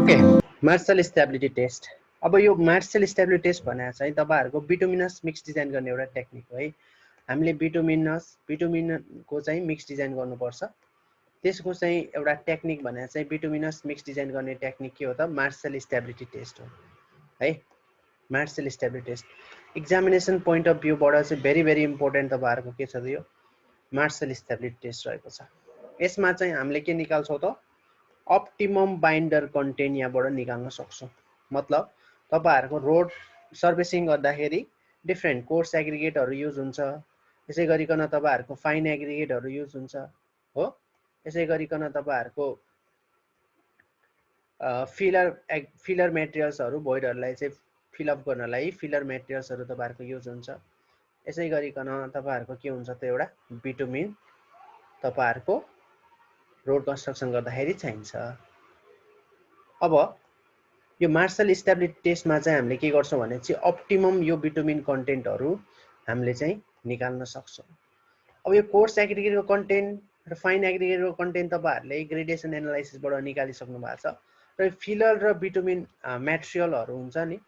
Okay, marshal stability test. अब यो marshal stability test भनेर चाहिँ तपाईहरुको बिटुमिनस मिक्स डिजाइन गर्ने एउटा टेक्निक हो है। हामीले बिटुमिनको चाहिँ मिक्स डिजाइन गर्नुपर्छ। त्यसको चाहिँ एउटा टेक्निक भनेर चाहिँ बिटुमिनस मिक्स डिजाइन गर्ने टेक्निक के हो त? मार्शल स्टेबिलिटी टेस्ट हो है। Marshall stability test examination point of भ्यूबाट चाहिँ भेरी इम्पोर्टेन्ट तपाईहरुको के छ त? यो मार्शल स्टेबिलिटी टेस्ट रहेको छ। यसमा चाहिँ हामीले के निकाल्छौं त? अप्टिमम बाइन्डर कन्टेन्ट यहाँबाट निकाल्न सक्छौं। मतलब तपाईहरुको रोड सर्भिसिङ गर्दाखेरि डिफरेन्ट कोर्स एग्रिगेटहरु युज हुन्छ। यसै गरिकन तपाईहरुको फाइन एग्रिगेटहरु युज हुन्छ हो। यसै गरिकन तपाईहरुको फिलर मेटेरियल्सहरु भोइडहरुलाई चाहिँ फिलअप गर्नलाई फिलर मेटेरियल्सहरु तपाईहरुको युज हुन्छ। यसै गरिकन तपाईहरुको के हुन्छ त? एउटा बिटुमिन तपाईहरुको रोड कन्स्ट्रक्सन गर्दाखेरि चाहिन्छ। अब यो मार्शल स्टेबिलिटी टेस्टमा चाहिँ हामीले के गर्छौं भने चाहिँ अप्टिमम यो बिटुमिन कन्टेन्टहरु हामीले चाहिँ निकाल्न सक्छौं। अब यो कोर्स एग्रिगेटको कन्टेन्ट र फाइन एग्रिगेटको कन्टेन्ट तपाईहरुले ग्रेडेसन एनालाइसिसबाट निकालिसक्नु भएको छ। र फिलर र बिटुमिन मेटेरियलहरु हुन्छ नि।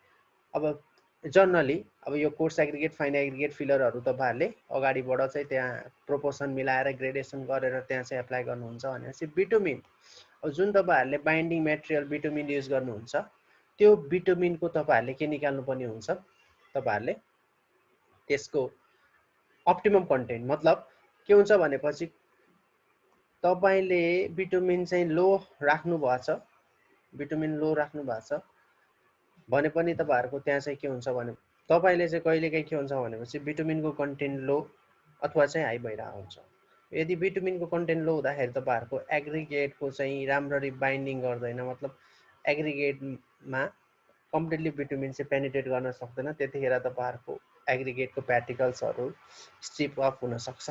अब जनरली अब यो कोर्स एग्रिगेट फाइन एग्रिगेट फिलरहरु तपाईहरुले अगाडिबाट चाहिँ त्यहाँ प्रोपोर्सन मिलाएर ग्रेडेसन गरेर त्यहाँ चाहिँ एप्लाई गर्नुहुन्छ भनेपछि बिटुमिन अब जुन तपाईहरुले बाइन्डिङ मेटेरियल बिटुमिन युज गर्नुहुन्छ त्यो बिटुमिनको तपाईहरुले के निकाल्नु पर्ने हुन्छ? तपाईहरुले त्यसको अप्टिमम कन्टेन्ट मतलब के हुन्छ भनेपछि तपाईले बिटुमिन चाहिँ लो राख्नु भएको छ, बिटुमिन लो राख्नु भएको छ भने पनि तपाईहरुको त्यहाँ चाहिँ के हुन्छ भने तपाईले चाहिँ कहिलेकाहीँ के हुन्छ भनेपछि बिटुमिनको कन्टेन्ट लो अथवा चाहिँ हाई भइरहेको हुन्छ। यदि बिटुमिनको कन्टेन्ट लो हुँदाखेरि तपाईहरुको एग्रिगेटको चाहिँ राम्ररी बाइन्डिङ गर्दैन, मतलब एग्रिगेटमा कम्प्लिटली बिटुमिन चाहिँ पेनिट्रेट गर्न सक्दैन। त्यतिखेर तपाईहरुको एग्रिगेटको पार्टिकल्सहरु स्ट्रिप अफ हुन सक्छ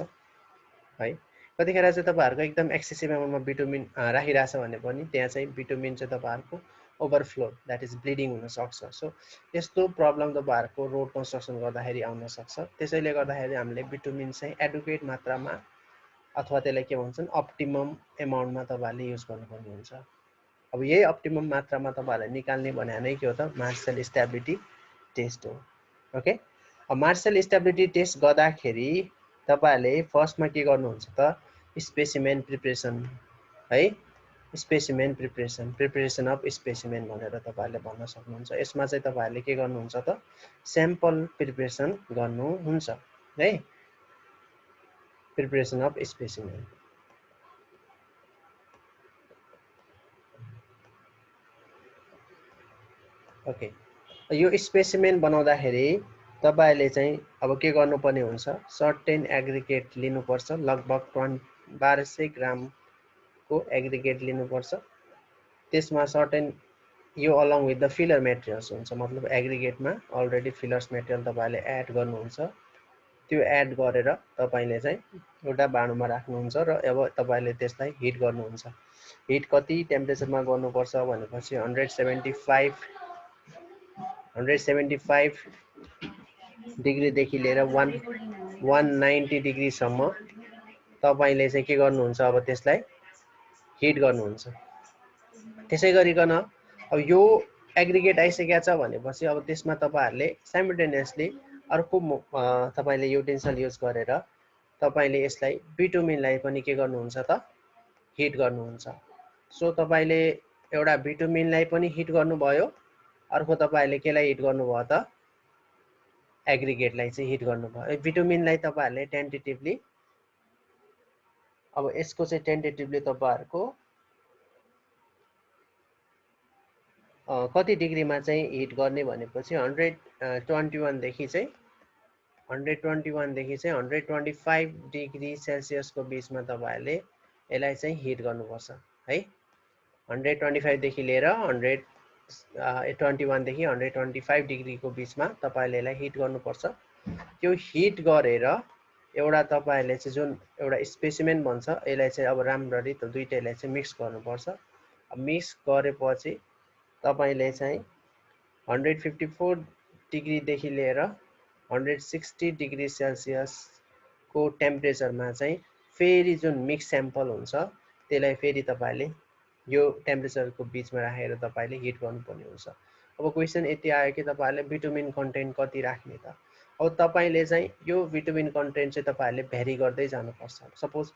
है। कतिखेर चाहिँ तपाईहरुको एकदम एक्सेसिभ अमाउन्टमा बिटुमिन राखिराछ भने पनि त्यहाँ चाहिँ बिटुमिन चाहिँ तपाईहरुको ओभरफ्लो दैट इज ब्लिडिङ हुन सक्छ। सो यस्तो प्रब्लम तपाईहरुको रोड कन्स्ट्रक्सन गर्दाखेरि आउन सक्छ। त्यसैले गर्दाखेरि हामीले बिटुमिन चाहिँ एडुकेट मात्रामा अथवा त्यसलाई के भन्छन् अप्टिमम अमाउन्टमा तपाईहरुले युज गर्नुपर्ने हुन्छ। अब यही अप्टिमम मात्रामा तपाईहरुले निकाल्ने भने नै के हो त? मार्शल स्टेबिलिटी टेस्ट हो। ओके, अब मार्शल स्टेबिलिटी टेस्ट गर्दाखेरि तपाईहरुले फर्स्टमा के गर्नुहुन्छ त? स्पेसिमेन प्रिपरेसन है। स्पेसिमेन प्रिपरेसन अफ स्पेसिमेन भनेर तपाईहरुले भन्न सक्नुहुन्छ। यसमा चाहिँ तपाईहरुले के गर्नुहुन्छ त? स्याम्पल प्रिपरेसन गर्नुहुन्छ है। Preparation of specimen. ओके, यो स्पेसिमेन बनाउँदाखेरि तपाईहरुले चाहिँ अब के गर्नुपर्ने हुन्छ? सर्टेन एग्रिगेट लिनुपर्छ। लगभग 1200 ग्राम को एग्रिगेट लिनुपर्छ। त्यसमा सर्टेन यो along with the filler materials हुन्छ। मतलब एग्रिगेटमा अलरेडी फिलर्स मेटेरियल तपाईहरुले एड गर्नुहुन्छ। त्यो एड गरेर तपाईले चाहिँ एउटा भाँडोमा राख्नुहुन्छ र अब तपाईले त्यसलाई हिट गर्नुहुन्छ। हिट कति टेम्परेचरमा गर्नुपर्छ भनेपछि 175 डिग्री देखि लिएर 190 डिग्री सम्म तपाईले चाहिँ के गर्नुहुन्छ? अब त्यसलाई हिट गर्नुहुन्छ। त्यसै गरिकन अब यो एग्रिगेट आइसकेको छ भनेपछि अब त्यसमा तपाईहरुले साइमल्टेनियसली अर्को तपाईले युटेन्सिल युज गरेर तपाईले यसलाई बिटुमिनलाई पनि के गर्नुहुन्छ त? हिट गर्नुहुन्छ। सो तपाईले एउटा बिटुमिनलाई पनि हिट गर्नुभयो, अर्को तपाईले केलाई हिट गर्नुभयो त? एग्रिगेटलाई चाहिँ हिट गर्नुभयो। बिटुमिनलाई तपाईहरुले टेन्टेटिभली अब यसको चाहिँ टेन्टेटिभली तपाईहरुको कति डिग्रीमा चाहिँ हिट गर्ने भनेपछि 121 देखि चाहिँ 125 डिग्री सेल्सियसको बीचमा तपाईहरुले यसलाई चाहिँ हिट गर्नुपर्छ है। 125 देखि लिएर 121 देखि 125 डिग्रीको बीचमा तपाईले यसलाई हिट गर्नुपर्छ। त्यो हिट गरेर एउटा तपाईहरुले चाहिँ जुन एउटा स्पेसिमेन भन्छ यसलाई चाहिँ अब राम्ररी त दुईटैलाई चाहिँ मिक्स गर्नुपर्छ। मिक्स गरेपछि तपाईले चाहिँ 154 डिग्री देखि लिएर 160 डिग्री सेल्सियस को टेम्परेचरमा चाहिँ फेरि जुन मिक्स स्याम्पल हुन्छ त्यसलाई फेरि तपाईले यो टेम्परेचरको बिचमा राखेर तपाईले हिट गर्नुपर्ने हुन्छ। अब क्वेसन यति आयो कि तपाईहरुले भिटामिन कन्टेन्ट कति राख्ने त। अब तपाईले चाहिँ यो भिटामिन कन्टेन्ट चाहिँ तपाईहरुले भ्यारी गर्दै जानुपर्छ। सपोज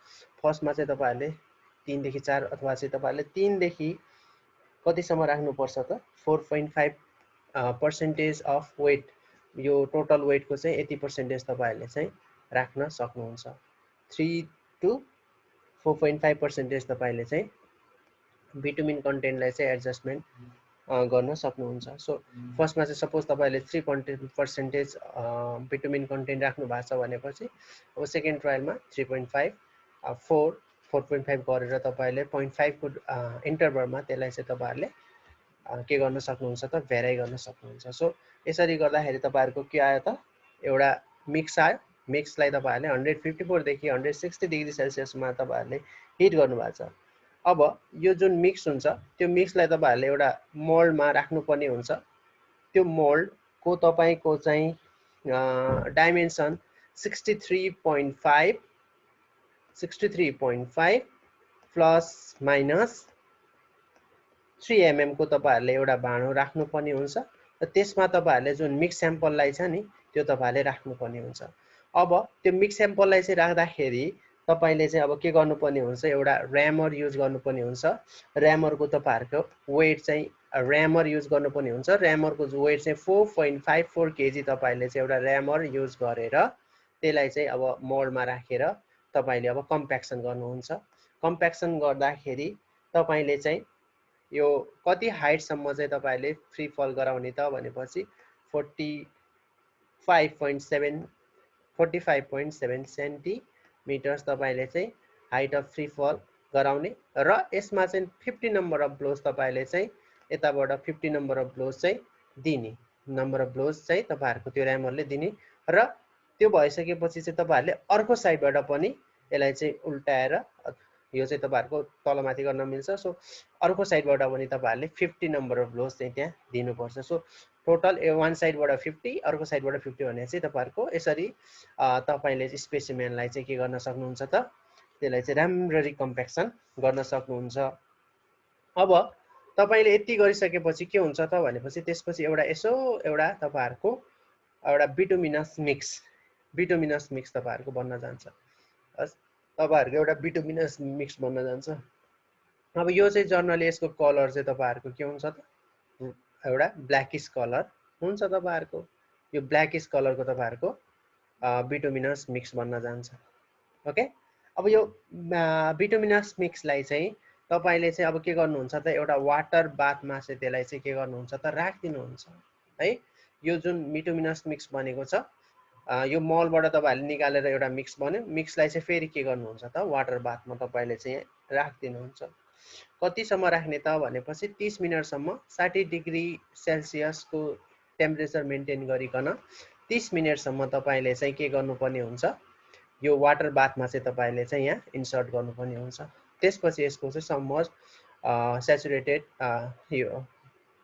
फर्स्टमा चाहिँ तपाईहरुले 3 देखि 4 अथवा चाहिँ तपाईहरुले 3 देखि कतिसम्म राख्नुपर्छ त 4.5% अफ वेट, यो टोटल वेटको चाहिँ यति पर्सेन्टेज तपाईहरुले चाहिँ राख्न सक्नुहुन्छ। 3 to 4.5% तपाईले चाहिँ भिटामिन कन्टेन्टलाई चाहिँ एडजस्टमेन्ट गर्न सक्नुहुन्छ। सो फर्स्टमा चाहिँ सपोज तपाईले 3% भिटामिन कन्टेन्ट राख्नु भएको छ भनेपछि अब सेकेन्ड ट्रायलमा 3.5 4.5 गरेर तपाईले 0.5 को इन्टरभलमा त्यसलाई चाहिँ तपाईहरुले के गर्न सक्नुहुन्छ त भ्याराइ गर्न सक्नुहुन्छ। सो यसरी गर्दाखेरि तपाईहरुको के आयो त एउटा मिक्स आयो। मिक्सलाई तपाईहरुले 154 देखि 160 डिग्री सेल्सियसमा तपाईहरुले हिट गर्नु भएको छ। अब यो जुन मिक्स हुन्छ त्यो मिक्सलाई तपाईहरुले एउटा मोल्डमा राख्नुपर्ने हुन्छ। त्यो मोल्डको तपाईको चाहिँ डाइमेन्सन 63.5 प्लस माइनस 3 mm को तपाईहरुले एउटा भाँडो राख्नुपर्ने हुन्छ र त्यसमा तपाईहरुले जुन मिक्स स्याम्पललाई छ नि त्यो तपाईहरुले राख्नुपर्ने हुन्छ। अब त्यो मिक्स स्याम्पललाई चाहिँ राख्दाखेरि तपाईले चाहिँ अब के गर्नुपर्ने हुन्छ, एउटा र्यामर युज गर्नुपर्ने हुन्छ। र्यामरको तपाईहरुको वेट चाहिँ र्यामर युज गर्नुपर्ने हुन्छ। र्यामरको वेट चाहिँ 4.54 kg तपाईले चाहिँ एउटा र्यामर युज गरेर त्यसलाई चाहिँ अब मोल्डमा राखेर तपाईले अब कम्प्याक्सन गर्नुहुन्छ। कम्प्याक्सन गर्दाखेरि तपाईले चाहिँ यो कति हाइटसम्म चाहिँ तपाईले फ्री फल गराउने त भनेपछि 45.7 सेन्टिमिटर्स तपाईले चाहिँ हाइट अफ फ्री फल गराउने र यसमा चाहिँ 50 नम्बर अफ ब्लोज तपाईले चाहिँ यताबाट 50 नम्बर अफ ब्लोज चाहिँ दिने। नम्बर अफ ब्लोज चाहिँ तपाईहरुको त्यो र्यामरले दिने र त्यो भइसकेपछि चाहिँ तपाईहरुले अर्को साइडबाट पनि यसलाई चाहिँ उल्टाएर यो चाहिँ तपाईहरुको तलमाथि गर्न मिल्छ। सो अर्को साइडबाट पनि तपाईहरुले 50 नम्बर अफ ब्लोज चाहिँ त्यहाँ दिनुपर्छ। सो टोटल वान साइडबाट 50 अर्को साइडबाट 50 भने चाहिँ तपाईहरुको यसरी तपाईले स्पेसिमेनलाई चाहिँ के गर्न सक्नुहुन्छ त त्यसलाई चाहिँ राम्ररी कम्प्याक्सन गर्न सक्नुहुन्छ। अब तपाईले यति गरिसकेपछि के हुन्छ त भनेपछि त्यसपछि एउटा तपाईहरुको एउटा बिटुमिनस मिक्स तपाईहरुको बन्न जान्छ। तपाईहरुको एउटा बिटुमिनस मिक्स बन्न जान्छ। अब यो चाहिँ जनरली यसको कलर चाहिँ तपाईहरुको के हुन्छ त एउटा ब्ल्याकिश कलर हुन्छ तपाईहरुको। यो ब्ल्याकिश कलरको तपाईहरुको बिटुमिनस मिक्स बन्न जान्छ। ओके, अब यो बिटुमिनस मिक्सलाई चाहिँ तपाईले चाहिँ अब के गर्नुहुन्छ त एउटा वाटर बाथमा चाहिँ त्यसलाई चाहिँ के गर्नुहुन्छ त राख्दिनुहुन्छ है। यो जुन बिटुमिनस मिक्स बनेको छ यो मलबाट तपाईहरुले निकालेर एउटा मिक्स बन्यो। मिक्सलाई चाहिँ फेरि के गर्नुहुन्छ त वाटर बाथमा तपाईले चाहिँ राख्दिनुहुन्छ। कतिसम्म राख्ने त भनेपछि 30 मिनेटसम्म 60 डिग्री सेल्सियसको टेम्परेचर मेन्टेन गरिकन 30 मिनेटसम्म तपाईले चाहिँ के गर्नुपर्ने हुन्छ, यो वाटर बाथमा चाहिँ तपाईले चाहिँ यहाँ इन्सर्ट गर्नुपर्ने हुन्छ। त्यसपछि यसको चाहिँ समवट स्याचुरेटेड यो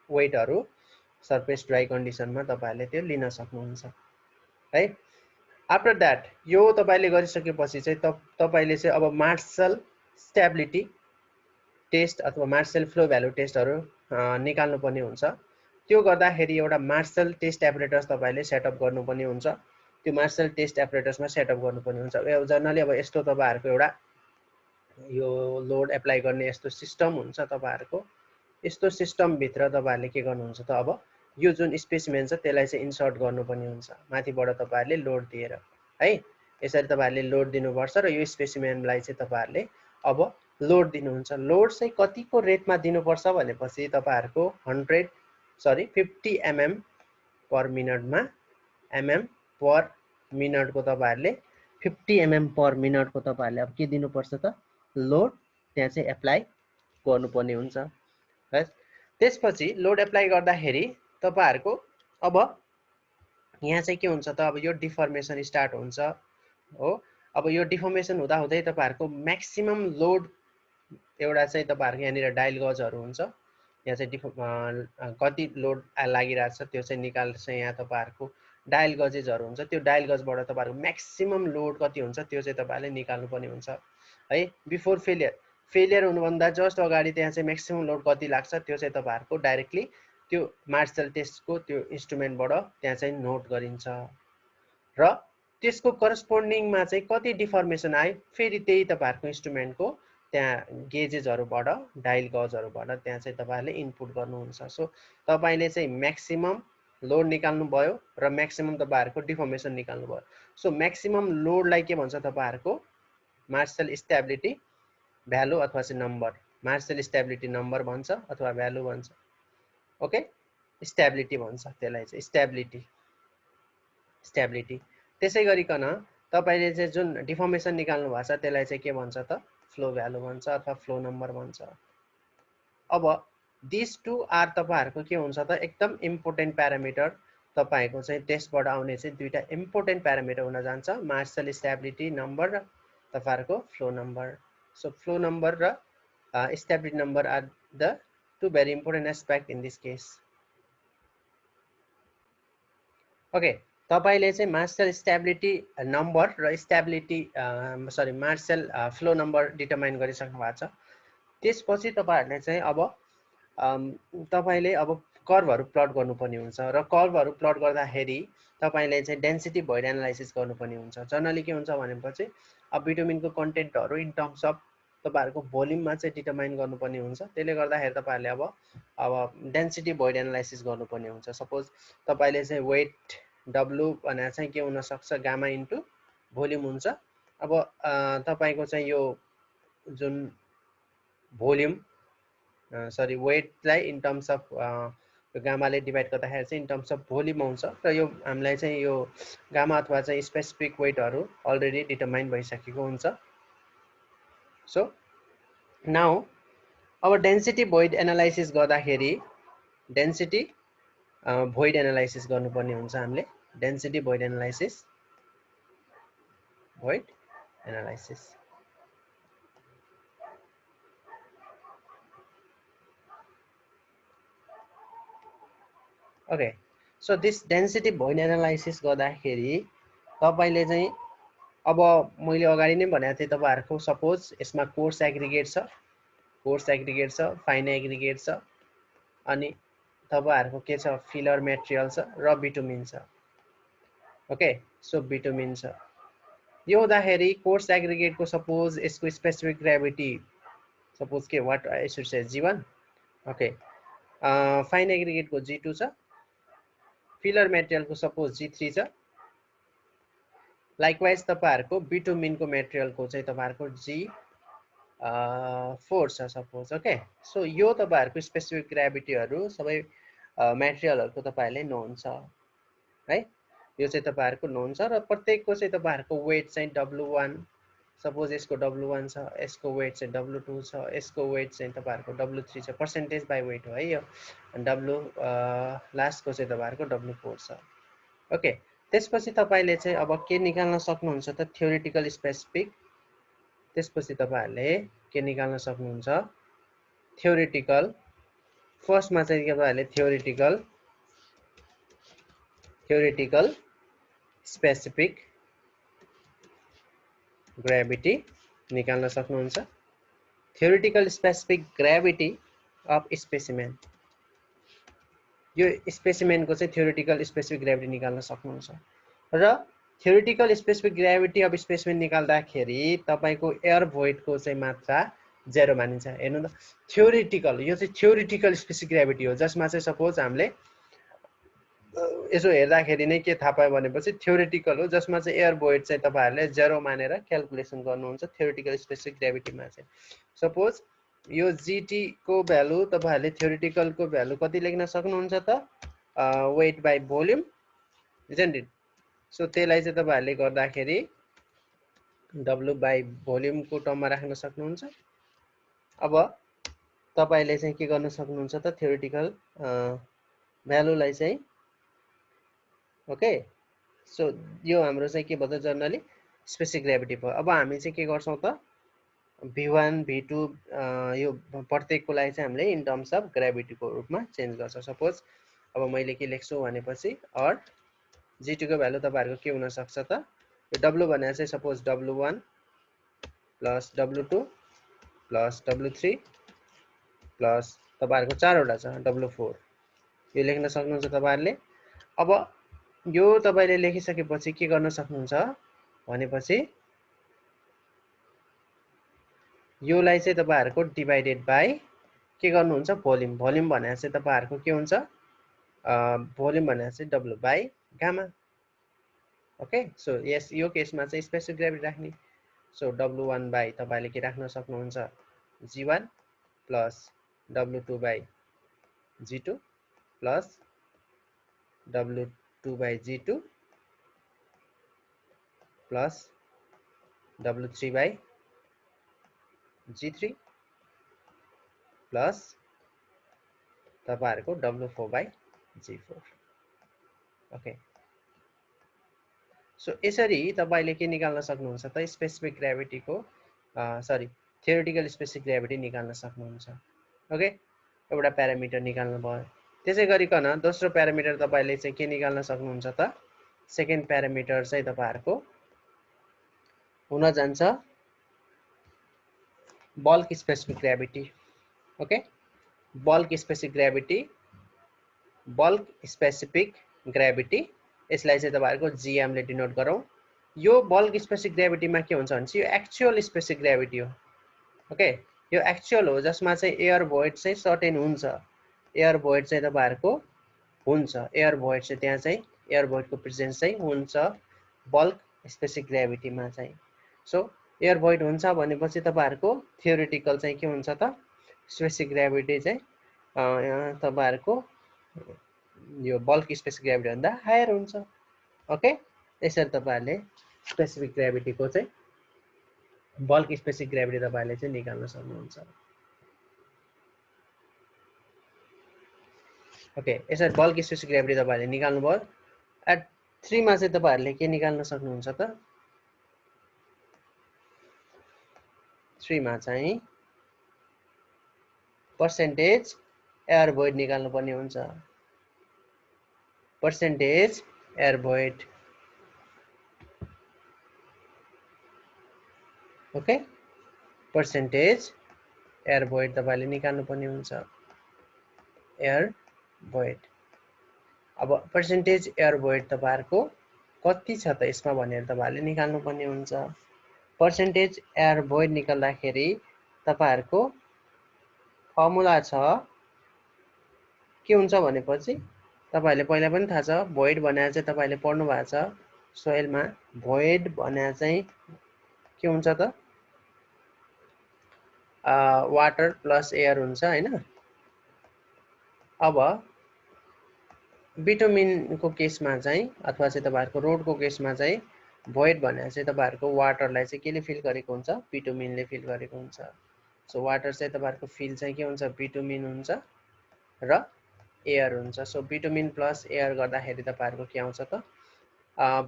वेटहरु सरफेस ड्राई कन्डिसनमा तपाईले त्यो लिन सक्नुहुन्छ है। आफ्टर दैट यो तपाईले गरिसकेपछि चाहिँ तपाईले चाहिँ अब मार्शल स्टेबिलिटी टेस्ट अथवा मार्शल फ्लो भ्यालु टेस्टहरु निकाल्नु पर्ने हुन्छ। त्यो गर्दाखेरि एउटा मार्शल टेस्ट एपरेटस तपाईले सेटअप गर्नुपर्ने हुन्छ। त्यो मार्शल टेस्ट एपरेटसमा सेटअप गर्नुपर्ने हुन्छ। जनरली अब यस्तो तपाईहरुको एउटा यो लोड एप्लाई गर्ने यस्तो सिस्टम हुन्छ तपाईहरुको। यस्तो सिस्टम भित्र तपाईहरुले के गर्नुहुन्छ त अब यो जुन स्पेसिमेन छ त्यसलाई चाहिँ इन्सर्ट गर्नुपर्ने हुन्छ माथिबाट तपाईहरुले लोड दिएर है। यसरी तपाईहरुले लोड दिनुपर्छ र यो स्पेसिमेनलाई चाहिँ तपाईहरुले अब लोड दिनुहुन्छ। लोड चाहिँ कतिको रेटमा दिनुपर्छ भनेपछि तपाईहरुको 50 mm पर मिनेटमा पर मिनेटको तपाईहरुले 50 mm पर मिनेटको तपाईहरुले अब के दिनुपर्छ त लोड त्यहाँ चाहिँ एप्लाई गर्नुपर्ने हुन्छ है। त्यसपछि लोड एप्लाई गर्दाखेरि तपाईहरुको अब यहाँ चाहिँ के हुन्छ त अब यो डिफर्मेसन स्टार्ट हुन्छ हो। अब यो डिफर्मेसन हुँदा हुँदै तपाईहरुको म्याक्सिमम लोड एउटा चाहिँ तपाईहरुको यहाँनिर डायल गजहरु हुन्छ। यहाँ चाहिँ कति लोड लागिरहेको छ त्यो चाहिँ निकाल्छ। यहाँ तपाईहरुको डायल गजेजहरु हुन्छ। त्यो डायल गजबाट तपाईहरुको म्याक्सिमम लोड कति हुन्छ त्यो चाहिँ तपाईहरुले निकाल्नु पर्ने हुन्छ है। बिफोर फेलियर फेलियर हुनुभन्दा जस्ट अगाडि त्यहाँ चाहिँ म्याक्सिमम लोड कति लाग्छ त्यो चाहिँ तपाईँहरूको डाइरेक्टली त्यो मार्सल टेस्टको त्यो इन्स्ट्रुमेन्टबाट त्यहाँ चाहिँ नोट गरिन्छ र त्यसको करस्पोन्डिङमा चाहिँ कति डिफर्मेसन आयो फेरि त्यही तपाईँहरूको इन्स्ट्रुमेन्टको त्यहाँ गेजेसहरूबाट डायल गजहरूबाट त्यहाँ चाहिँ तपाईँहरूले इनपुट गर्नुहुन्छ। सो तपाईँले चाहिँ म्याक्सिमम लोड निकाल्नु भयो र म्याक्सिमम तपाईँहरूको डिफर्मेसन निकाल्नु भयो। सो म्याक्सिमम लोडलाई के भन्छ तपाईँहरूको मार्सल स्टेबिलिटी भ्यालु अथवा चाहिँ नम्बर, मार्सल स्टेबिलिटी नम्बर भन्छ अथवा भ्यालु भन्छ। ओके, स्टेबिलिटी भन्छ त्यसलाई चाहिँ स्टेबिलिटी। त्यसै गरिकन तपाईँले चाहिँ जुन डिफर्मेसन निकाल्नु भएको छ त्यसलाई चाहिँ के भन्छ त फ्लो भ्यालु भन्छ अथवा फ्लो नम्बर भन्छ। अब दिस टु आर तपाईँहरूको के हुन्छ त एकदम इम्पोर्टेन्ट प्यारामिटर तपाईँको चाहिँ टेस्टबाट आउने चाहिँ दुईटा इम्पोर्टेन्ट प्यारामिटर हुन जान्छ, मार्सल स्टेबिलिटी नम्बर र तपाईँहरूको flow number. So flow number र stability number are the two very important aspect in this case. Okay, तपाईँले चाहिँ मार्सल स्टेबिलिटी नम्बर र stability Marshall flow number determine गरिसक्नु भएको छ। त्यसपछि तपाईँहरूले चाहिँ अब तपाईँले अब कर्भहरू प्लट गर्नुपर्ने हुन्छ र कर्भहरू प्लट गर्दाखेरि तपाईँले चाहिँ डेन्सिटी भोइड एनालाइसिस गर्नुपर्ने हुन्छ। जनरली के हुन्छ भनेपछि अब बिटुमिनको कन्टेन्टहरू इन टर्म्स अफ तपाईँहरूको भोल्युममा चाहिँ डिटरमाइन गर्नुपर्ने हुन्छ। त्यसले गर्दाखेरि तपाईँहरूले अब डेन्सिटी भोइड एनालाइसिस गर्नुपर्ने हुन्छ। सपोज तपाईँले चाहिँ वेट डब्लु भनेर चाहिँ के हुनसक्छ गामा इन्टु भोल्युम हुन्छ। अब तपाईँको चाहिँ यो जुन भोल्युम वेटलाई इन टर्म्स अफ गामाले डिभाइड गर्दाखेरि चाहिँ इन टर्म्स अफ भोल्युम आउँछ र यो हामीलाई चाहिँ यो गामा अथवा चाहिँ स्पेसिफिक वेटहरू अलरेडी डिटरमाइन भइसकेको हुन्छ। सो नाउ अब डेन्सिटी भोइड एनालाइसिस गर्दाखेरि डेन्सिटी भोइड एनालाइसिस गर्नुपर्ने हुन्छ हामीले। Density void analysis okay, so this density void analysis गर्दाखेरि तपाईँले चाहिँ अब मैले अगाडि नै भनेको थिएँ तपाईँहरूको सपोज यसमा कोर्स एग्रिगेट छ, फाइन एग्रिगेट छ, अनि तपाईँहरूको के छ फिलर मेटेरियल छ र बिटुमिन छ। ओके, सो बिटुमिन छ। यो हुँदाखेरि कोर्स एग्रिगेटको सपोज यसको स्पेसिफिक ग्रेभिटी सपोज के what I should say G1। Okay, fine एग्रिगेटको G2 छ, फिलर मेटेरियलको सपोज G3 छ। लाइकवाइज तपाईँहरूको बिटुमिनको मेटेरियलको चाहिँ तपाईँहरूको G4 छ सपोज। ओके, सो यो तपाईँहरूको स्पेसिफिक ग्रेभिटीहरू सबै मेटेरियलहरूको तपाईँहरूले नो हुन्छ है। यो चाहिँ तपाईँहरूको नो हुन्छ र प्रत्येकको चाहिँ तपाईँहरूको वेट चाहिँ W1 सपोज यसको W1 छ, यसको वेट चाहिँ W2 छ, यसको वेट चाहिँ तपाईँहरूको W3 छ। पर्सेन्टेज बाई वेट हो है यो। लास्टको चाहिँ तपाईँहरूको W4 छ। ओके, त्यसपछि तपाईँले चाहिँ अब के निकाल्न सक्नुहुन्छ त थ्योरिटिकल स्पेसिफिक। त्यसपछि तपाईँहरूले के निकाल्न सक्नुहुन्छ थ्योरिटिकल। फर्स्टमा चाहिँ तपाईँहरूले थ्योरिटिकल स्पेसिफिक ग्रेभिटी निकाल्न सक्नुहुन्छ। Theoretical specific gravity of specimen, यो स्पेसिमेनको चाहिँ थ्योरिटिकल स्पेसिफिक ग्रेभिटी निकाल्न सक्नुहुन्छ। र theoretical specific gravity of specimen निकाल्दाखेरि तपाईँको एयर भोइडको चाहिँ मात्रा 0 मानिन्छ। हेर्नु त थ्योरिटिकल, यो चाहिँ थ्योरिटिकल स्पेसिफिक ग्रेभिटी हो जसमा चाहिँ सपोज हामीले यसो हेर्दाखेरि नै के थाहा पायो भनेपछि थ्योरिटिकल हो जसमा चाहिँ एयर भोइड चाहिँ तपाईँहरूले 0 मानेर क्यालकुलेसन गर्नुहुन्छ थ्योरिटिकल स्पेसिफिक ग्रेभिटीमा चाहिँ। सपोज यो जीटी को भ्यालु तपाईँहरूले थ्योरिटिकलको भ्यालु कति लेख्न सक्नुहुन्छ त weight by volume, isn't it. So त्यसलाई चाहिँ तपाईँहरूले गर्दाखेरि डब्लु बाई भोल्युमको टर्ममा राख्न सक्नुहुन्छ। अब तपाईँले चाहिँ के गर्न सक्नुहुन्छ त थ्योरिटिकल भ्यालुलाई चाहिँ ओके। सो यो हाम्रो चाहिँ के भयो जनरली स्पेसिफिक ग्रेभिटी भयो। अब हामी चाहिँ के गर्छौँ त V1 V2 यो प्रत्येकको लागि चाहिँ हामीले इन टर्म्स अफ ग्रेभिटीको रूपमा चेन्ज गर्छौँ। सपोज अब मैले के लेख्छु भनेपछि अर G2 को भ्यालु तपाईँहरूको के हुनसक्छ त यो W भनेर चाहिँ suppose W1 plus W2 plus W3 plus तपाईहरुको 4 वटा छ W4 यो लेख्न सक्नुहुन्छ तपाईहरुले। अब यो तपाईले लेखिसकेपछि के गर्न सक्नुहुन्छ भनेपछि योलाई चाहिँ तपाईहरुको डिभाइडेड बाइ के गर्नुहुन्छ भोल्युम। भोल्युम भनेको चाहिँ तपाईहरुको के हुन्छ भोल्युम भनेको चाहिँ W by gamma. Okay so यस यो केसमा चाहिँ स्पेसिफिक ग्रेभिटी राख्ने। सो W1 बाइ तपाईले के राख्न सक्नुहुन्छ G1 plus W2 by G2 plus W2 by G2 plus W3 by G3 plus तपाईहरुको W4 by G4। Okay so यसरी तपाईले के निकाल्न सक्नुहुन्छ त स्पेसिफिक ग्रेभिटी को सरी थ्योरेटिकल स्पेसिफिक ग्रेभिटी निकाल्न सक्नुहुन्छ। ओके एउटा प्यारामिटर निकाल्नु भयो। त्यसै गरिकन दोस्रो प्यारामिटर तपाईले चाहिँ के निकाल्न सक्नुहुन्छ त सेकेन्ड प्यारामिटर चाहिँ तपाईहरुको हुन जान्छ bulk specific gravity. Okay bulk specific gravity यसलाई चाहिँ तपाईहरुको GM ले डिनोट गरौँ। यो बल्क स्पेसिफिक ग्रेभिटीमा के हुन्छ भने यो एक्चुअल स्पेसिफिक ग्रेभिटी हो। ओके यो एक्चुअल हो जसमा चाहिँ एयर भोइड चाहिँ सर्टेन हुन्छ। एयर भोइड चाहिँ तपाईहरुको हुन्छ। एयर भोइड चाहिँ त्यहाँ चाहिँ एयर भोइड को प्रेजेन्स चाहिँ हुन्छ बल्क स्पेसिफिक ग्रेभिटीमा चाहिँ। सो एयर भोइड हुन्छ भनेपछि तपाईहरुको थ्योरेटिकल चाहिँ के हुन्छ त स्पेसिफिक ग्रेभिटी चाहिँ तपाईहरुको यो बल्क स्पेसिफिक ग्रेभिटी भन्दा हायर हुन्छ। ओके यसरी तपाईहरुले स्पेसिफिक ग्रेभिटी को चाहिँ बल्क स्पेसिफिक ग्रेभिटी तपाईहरुले चाहिँ निकाल्न सक्नुहुन्छ। ओके यसरी बल्क स्पेसिफिक ग्रेभिटी तपाईहरुले निकाल्नु भयो। एट 3 मा चाहिँ तपाईहरुले के निकाल्न सक्नुहुन्छ त 3 मा चाहिँ पर्सेन्टेज एयर भोइड निकाल्नु पर्ने हुन्छ। Percentage air void. Okay percentage air void तपाईले निकाल्नु पर्ने हुन्छ एयर भोइड। अब पर्सेन्टेज एयर भोइड तपाईहरुको कति छ त यसमा भनेर तपाईहरुले निकाल्नु पर्ने हुन्छ। पर्सेन्टेज एयर भोइड निकाल्दाखेरि तपाईहरुको फर्मुला छ के हुन्छ भनेपछि तपाईहरुले पहिला पनि थाहा छ भोइड भनेको चाहिँ तपाईले पढ्नु भएको छ सोइलमा। भोइड भनेको चाहिँ के हुन्छ त वाटर प्लस एयर हुन्छ हैन। अब बिटुमिन को केसमा चाहिँ अथवा चाहिँ तपाईहरुको रोड को केसमा चाहिँ भोइड भनेको चाहिँ तपाईहरुको वाटरलाई चाहिँ केले फिल गरेको हुन्छ बिटुमिनले फिल गरेको हुन्छ। सो वाटर चाहिँ तपाईहरुको फिल चाहिँ के हुन्छ बिटुमिन हुन्छ र एयर हुन्छ। सो बिटुमिन प्लस एयर गर्दाखेरि तपाईहरुको के आउँछ त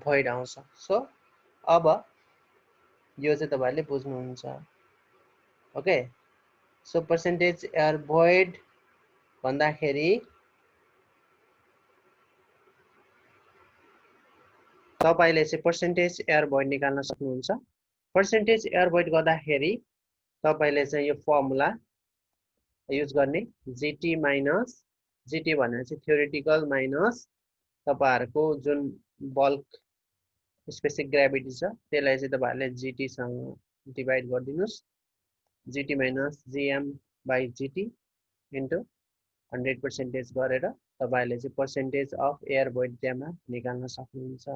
भोइड आउँछ। सो अब यो चाहिँ तपाईहरुले बुझ्नुहुन्छ। Okay so percentage air void भन्दाखेरि तपाईले चाहिँ पर्सेन्टेज एयर भोइड निकाल्न सक्नुहुन्छ। पर्सेन्टेज एयर भोइड गर्दाखेरि तपाईले चाहिँ यो फर्मुला युज गर्ने GT माइनस GT भनेको चाहिँ थ्योरेटिकल माइनस तपाईहरुको जुन बल्क स्पेसिफिक ग्रेभिटी छ त्यसलाई चाहिँ तपाईहरुले GT सँग डिभाइड गरिदिनुस्। GT minus GM by GT into 100% गरेर तपाईहरुले चाहिँ पर्सेन्टेज अफ एयर भोइड त्यहाँ निकाल्न सक्नुहुन्छ।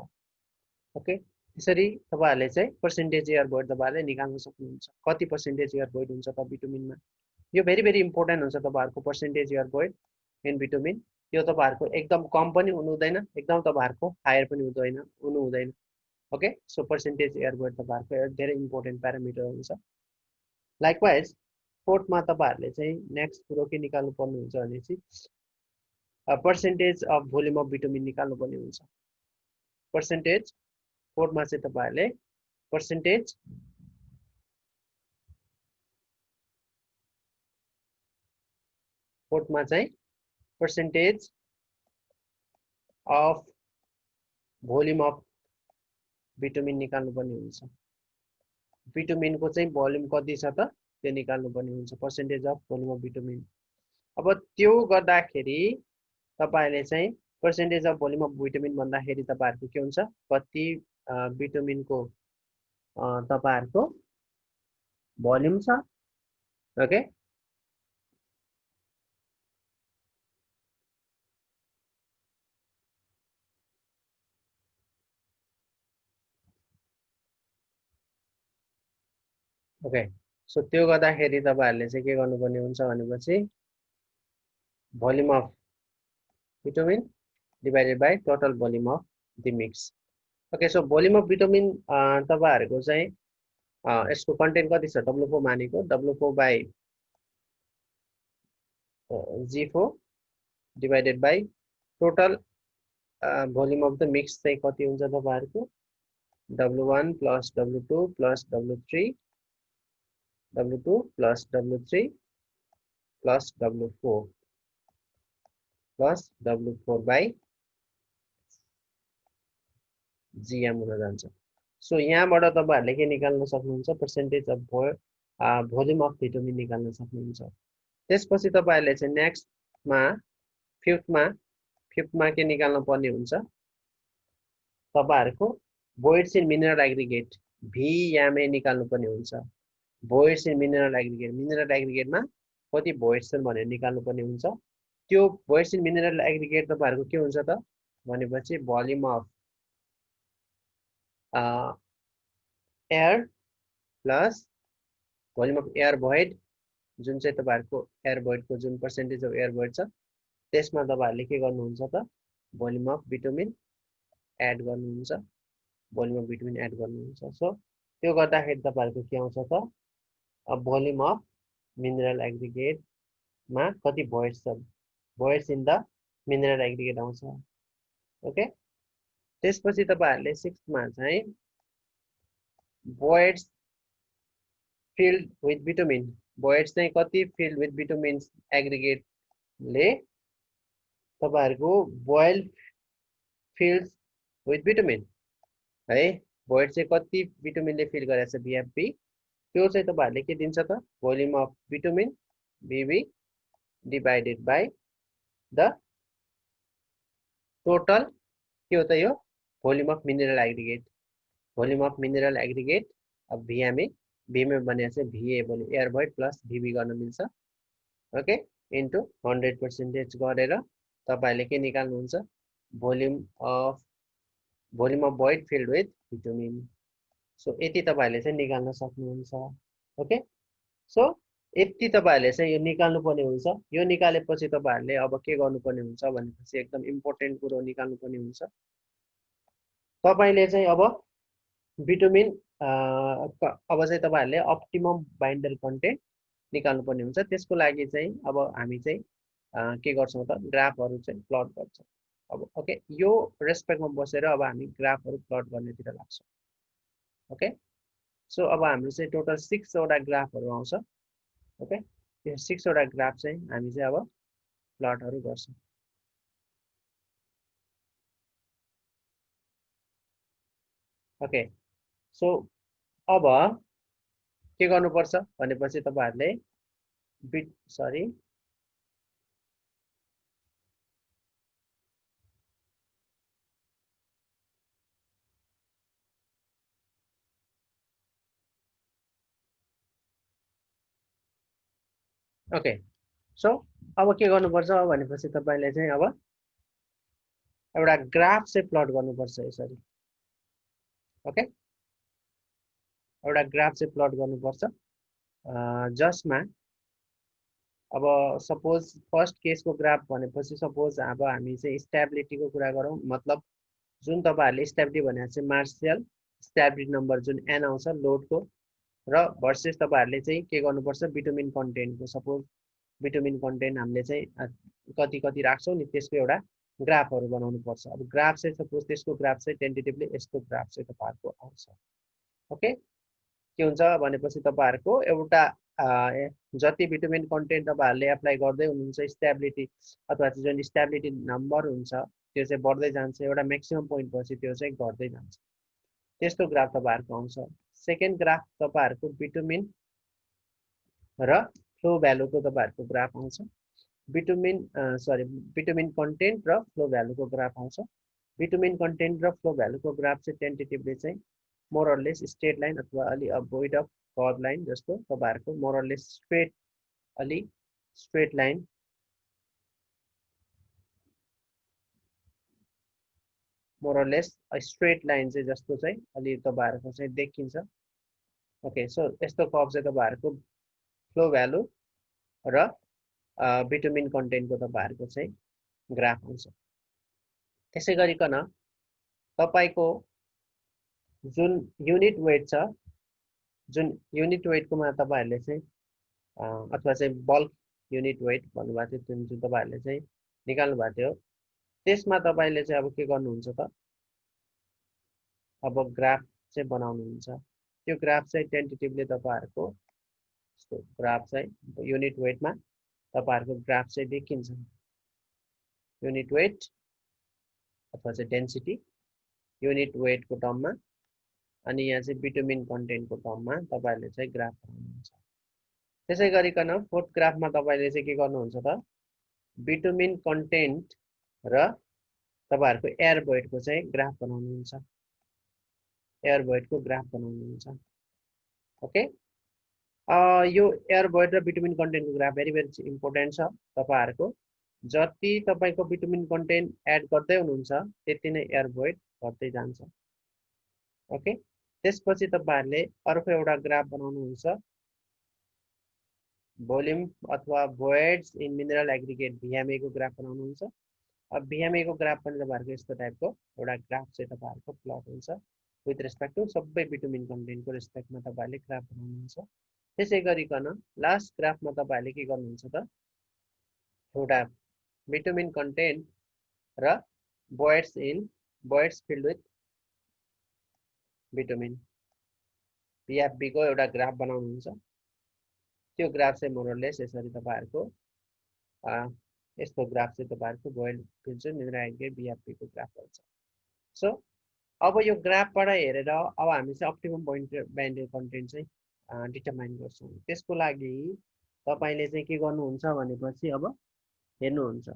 ओके यसरी तपाईहरुले चाहिँ पर्सेन्टेज एयर भोइड तपाईहरुले निकाल्न सक्नुहुन्छ। कति पर्सेन्टेज एयर भोइड हुन्छ त बिटुमिनमा यो भेरी इम्पोर्टेन्ट हुन्छ तपाईहरुको percentage air void in bitumen. यो तपाईहरुको एकदम कम पनि हुनु हुँदैन एकदम तपाईहरुको हायर पनि हुनु हुँदैन। Okay so percentage air void तपाईहरुको धेरै इम्पोर्टेन्ट प्यारामिटर हुन्छ। लाइकवाइज फोर्थमा तपाईहरुले चाहिँ नेक्स्ट कुरो के निकाल्नु पर्ने हुन्छ भने चाहिँ percentage of volume of bitumen निकाल्नु पर्ने हुन्छ। पर्सेन्टेज फोर्थमा चाहिँ तपाईहरुले पर्सेन्टेज फोर्थमा चाहिँ percentage of volume of bitumen निकाल्नु पर्ने हुन्छ। बिटुमिन को चाहिँ भोल्युम कति छ त त्यो निकाल्नुपर्ने हुन्छ, percentage of volume of bitumen. अब त्यो गर्दाखेरि तपाईले चाहिँ percentage of volume of bitumen भन्दाखेरि तपाईहरुको के हुन्छ, कति बिटुमिनको तपाईहरुको भोल्युम छ। Okay, okay. सो त्यो गर्दाखेरि तपाईहरुले चाहिँ के गर्नुपर्ने हुन्छ भनेपछि volume of bitumen divided by total volume of the mix. Okay, so volume of bitumen तपाईहरुको चाहिँ यसको कन्टेन्ट कति छ, W4 मानेको W4 by G4 divided by total volume of the mix चाहिँ कति हुन्छ तपाईहरुको W1 plus W2 plus W3 W2 plus W3 plus W4 plus W4 by GM हुन जान्छ। सो यहाँबाट तपाईहरुले के निकाल्न सक्नुहुन्छ, percentage of volume of bitumen निकाल्न सक्नुहुन्छ। त्यसपछि तपाईहरुले चाहिँ नेक्स्टमा फिफ्थमा के निकाल्न पर्ने हुन्छ, तपाईहरुको voids in mineral aggregate VMA निकाल्नु पर्ने हुन्छ। voids in mineral aggregate मा कति voids छन् भनेर निकाल्नु पर्ने हुन्छ। त्यो voids in mineral aggregate तपाईहरुको के हुन्छ त भनेपछि volume of air plus volume of air void, जुन चाहिँ तपाईहरुको एयर void को जुन पर्सेन्टेज अफ एयर void छ त्यसमा तपाईहरुले के गर्नुहुन्छ त भोल्युम अफ बिटुमिन एड गर्नुहुन्छ, भोल्युम अफ बिटुमिन एड गर्नुहुन्छ। सो त्यो गर्दाखेरि तपाईहरुको के आउँछ त भोल्युम अफ मिनरल एग्रिगेट मा कति voids छ, voids in the mineral aggregate आउँछ। ओके, त्यसपछि तपाईहरुले 6th मा चाहिँ voids filled with bitumen, voids चाहिँ कति filled with bitumen एग्रिगेट ले तपाईहरुको boil fills with bitumen है, void चाहिँ कति बिटुमिनले फिल गरेछ BFB, त्यो चाहिँ तपाईहरुले के दिन्छ त volume of bitumen BB divided by the total के हो त यो volume of mineral aggregate, volume of mineral aggregate अब VMA भनेको चाहिँ VA volume air void plus VB गर्न मिल्छ। ओके, इन्टु 100% गरेर तपाईहरुले के निकाल्नुहुन्छ volume of void filled with bitumen। So यति तपाईहरुले चाहिँ निकाल्न सक्नुहुन्छ। ओके, सो यति तपाईहरुले चाहिँ यो निकाल्नु पर्ने हुन्छ। यो निकालेपछि तपाईहरुले अब के गर्नुपर्ने हुन्छ भनेपछि एकदम इम्पोर्टेन्ट कुरो निकाल्नु पर्ने हुन्छ। तपाईले चाहिँ अब बिटुमिन अब चाहिँ तपाईहरुले अप्टिमम बाइन्डर कन्टेन्ट निकाल्नु पर्ने हुन्छ। त्यसको लागि चाहिँ अब हामी चाहिँ के गर्छौं त ग्राफहरु चाहिँ प्लट गर्छौं। अब ओके, यो रेस्पेक्टमा बसेर अब हामी ग्राफहरु प्लट गर्नेतिर लाग्छौं। ओके, सो अब हाम्रो चाहिँ टोटल 6 वटा ग्राफहरु आउँछ। ओके, यो 6 वटा ग्राफ चाहिँ हामी चाहिँ अब प्लटहरु गर्छौं। ओके, सो अब के गर्नुपर्छ भनेपछि तपाईहरुले ओके, सो अब के गर्नुपर्छ भनेपछि तपाईले चाहिँ अब एउटा ग्राफ चाहिँ प्लट गर्नुपर्छ यसरी। ओके, एउटा ग्राफ चाहिँ प्लट गर्नुपर्छ जसमा अब सपोज फर्स्ट केसको ग्राफ भनेपछि सपोज अब हामी चाहिँ स्टेबिलिटीको कुरा गरौँ, मतलब जुन तपाईहरुले स्टेबिलिटी भनेको चाहिँ मार्सियल स्टेबिलिटी नम्बर जुन n आउँछ लोडको र भर्सेस तपाईहरुले चाहिँ के गर्नुपर्छ बिटुमिन कन्टेन्टको, सपोज बिटुमिन कन्टेन्ट हामीले चाहिँ कति कति राख्छौं नि त्यसको एउटा ग्राफहरु बनाउनु पर्छ। अब ग्राफ चाहिँ सपोज त्यसको ग्राफ चाहिँ टेन्टेटिभली यस्तो ग्राफ चाहिँ तपाईहरुको आउँछ। ओके, के हुन्छ भनेपछि तपाईहरुको एउटा जति बिटुमिन कन्टेन्ट तपाईहरुले एप्लाई गर्दै हुनुहुन्छ स्टेबिलिटी अथवा जुन स्टेबिलिटी नम्बर हुन्छ त्यो चाहिँ बढ्दै जान्छ, एउटा म्याक्सिमम पोइन्ट पछि त्यो चाहिँ घट्दै जान्छ, त्यस्तो ग्राफ तपाईहरुको आउँछ। सेकेन्ड ग्राफ तपाईहरुको बिटुमिन र फ्लो भ्यालुको तपाईँहरूको ग्राफ आउँछ। बिटुमिन कन्टेन्ट र फ्लो भ्यालुको ग्राफ आउँछ। बिटुमिन कन्टेन्ट र फ्लो भ्यालुको ग्राफ चाहिँ टेन्टेटिभली चाहिँ मोरलेस स्ट्रेट लाइन अथवा अलि अभोइड अफ कर्भ लाइन जस्तो तपाईँहरूको मोरलेस अलि स्ट्रेट लाइन मोरलेस स्ट्रेट लाइन चाहिँ जस्तो चाहिँ अलि तपाईँहरूको चाहिँ देखिन्छ। ओके, सो यस्तो कर्भ चाहिँ तपाईँहरूको फ्लो भ्यालु र बिटुमिन कन्टेन्टको तपाईँहरूको चाहिँ ग्राफ आउँछ। त्यसै गरिकन तपाईँको जुन युनिट वेट छ, जुन युनिट वेटकोमा तपाईँहरूले चाहिँ अथवा चाहिँ बल्क युनिट वेट भन्नुभएको थियो, जुन तपाईँहरूले चाहिँ निकाल्नु भएको थियो, त्यसमा तपाईँले चाहिँ अब के गर्नुहुन्छ त, अब ग्राफ चाहिँ बनाउनुहुन्छ। त्यो ग्राफ चाहिँ टेन्टेटिभली तपाईँहरूको ग्राफ चाहिँ युनिट वेटमा तपाईँहरूको ग्राफ चाहिँ देखिन्छ। युनिट वेट अथवा चाहिँ डेन्सिटी युनिट वेटको टर्ममा, अनि यहाँ चाहिँ बिटुमिन कन्टेन्टको टर्ममा तपाईँहरूले चाहिँ ग्राफ बनाउनुहुन्छ। त्यसै गरिकन फोर्थ ग्राफमा तपाईँले चाहिँ के गर्नुहुन्छ त, बिटुमिन कन्टेन्ट र तपाईँहरूको एयर भोइडको चाहिँ ग्राफ बनाउनुहुन्छ। एयर भोइडको ग्राफ बनाउनुहुन्छ। ओके, यो एयर भोइड र बिटुमिन कन्टेन्टको ग्राफ भेरी भेरी इम्पोर्टेन्ट छ। तपाईँहरूको जति तपाईँको बिटुमिन कन्टेन्ट एड गर्दै हुनुहुन्छ त्यति नै एयर भोइड घट्दै जान्छ। ओके, त्यसपछि तपाईँहरूले अर्को एउटा ग्राफ बनाउनुहुन्छ, भोल्युम अथवा भोइड्स इन मिनरल एग्रिगेट VMA को ग्राफ बनाउनुहुन्छ। अब VMA को ग्राफ पनि तपाईँहरूको यस्तो टाइपको एउटा ग्राफ चाहिँ तपाईँहरूको प्लट हुन्छ विथ रेस्पेक्ट टु सबै बिटुमिन कन्टेन्टको रेस्पेक्टमा तपाईँहरूले ग्राफ बनाउनुहुन्छ। त्यसै गरिकन लास्ट ग्राफमा तपाईँहरूले के गर्नुहुन्छ त, एउटा बिटुमिन कन्टेन्ट र भोइड्स फिल्ड विथ बिटुमिन VFB को एउटा ग्राफ बनाउनुहुन्छ। त्यो ग्राफ चाहिँ मोरलेस यसरी तपाईँहरूको यस्तो ग्राफ चाहिँ तपाईँहरूको भोइड फिल्ड चाहिँ मिनरल एग्रिगेट VFB को ग्राफ हुन्छ। सो अब यो ग्राफबाट हेरेर अब हामी चाहिँ अप्टिमम बाइन्डर कन्टेन्ट चाहिँ डिटरमाइन गर्छौँ। त्यसको लागि तपाईँले चाहिँ के गर्नुहुन्छ भनेपछि अब हेर्नुहुन्छ।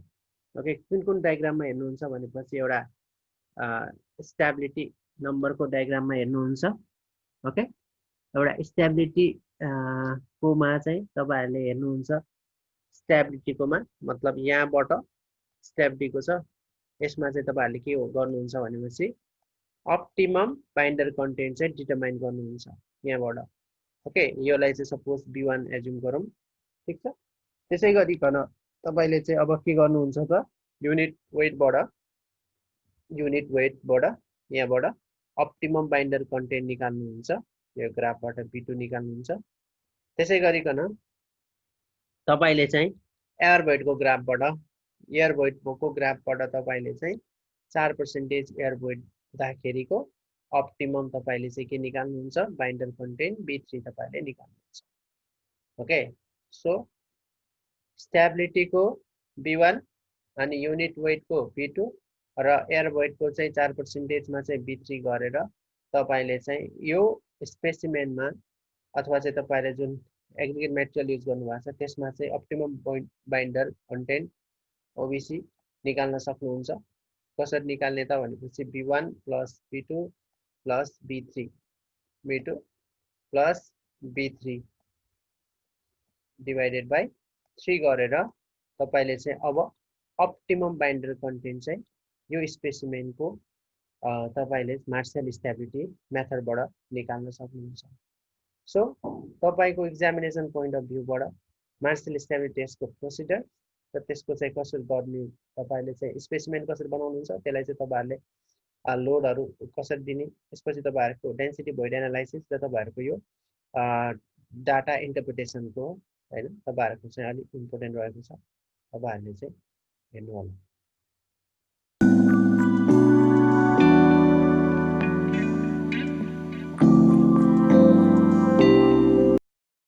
ओके, कुन कुन डायग्राममा हेर्नुहुन्छ भनेपछि एउटा स्टेबिलिटी नम्बरको डायग्राममा हेर्नुहुन्छ। ओके, एउटा स्टेबिलिटी कोमा चाहिँ तपाईँहरूले हेर्नुहुन्छ। स्टेबिलिटीकोमा मतलब यहाँबाट स्टेबिलिटीको छ, यसमा चाहिँ तपाईँहरूले के गर्नुहुन्छ भनेपछि अप्टिमम बाइन्डर कन्टेन्ट चाहिँ डिटरमाइन गर्नुहुन्छ यहाँबाट। ओके, योलाई चाहिँ सपोज B1 एज्युम गरौँ, ठिक छ। त्यसै गरिकन तपाईँले चाहिँ अब के गर्नुहुन्छ त, युनिट वेटबाट यहाँबाट अप्टिमम बाइन्डर कन्टेन्ट निकाल्नुहुन्छ। यो ग्राफबाट B2 निकाल्नुहुन्छ। त्यसै गरिकन तपाईँले चाहिँ एयर भोइडको ग्राफबाट तपाईँले चाहिँ 4% एयर भोइड हुँदाखेरिको अप्टिमम तपाईँले चाहिँ के निकाल्नुहुन्छ, बाइन्डर कन्टेन्ट B3 तपाईँले निकाल्नुहुन्छ। ओके, सो स्टेबिलिटीको B1 अनि युनिट वेटको B2 र एयर भोइडको चाहिँ 4%मा चाहिँ B3 गरेर तपाईँले चाहिँ यो स्पेसिमेनमा अथवा चाहिँ तपाईँले जुन एग्रिगेट मेटेरियल युज गर्नुभएको छ त्यसमा चाहिँ अप्टिमम बाइन्डर कन्टेन्ट OBC निकाल्न सक्नुहुन्छ। कसरी निकाल्ने त भनेपछि B1 plus B2 plus B2 plus B3 divided by 3 गरेर तपाईँले चाहिँ अब अप्टिमम बाइन्डर कन्टेन्ट चाहिँ यो स्पेसिमेनको तपाईँले मार्सल स्टेबिलिटी मेथडबाट निकाल्न सक्नुहुन्छ। सो तपाईँको एक्जामिनेसन पोइन्ट अफ भ्यूबाट मार्सल स्टेबिलिटी टेस्टको प्रोसिडर र त्यसको चाहिँ कसरी गर्ने, तपाईँले चाहिँ स्पेसिमेन कसरी बनाउनुहुन्छ, त्यसलाई चाहिँ तपाईँहरूले लोडहरू कसरी दिने, त्यसपछि तपाईँहरूको डेन्सिटी भोइड एनालाइसिस र तपाईँहरूको यो डाटा इन्टरप्रिटेसनको होइन तपाईँहरूको चाहिँ अलिक इम्पोर्टेन्ट रहेको छ, तपाईँहरूले चाहिँ हेर्नु होला।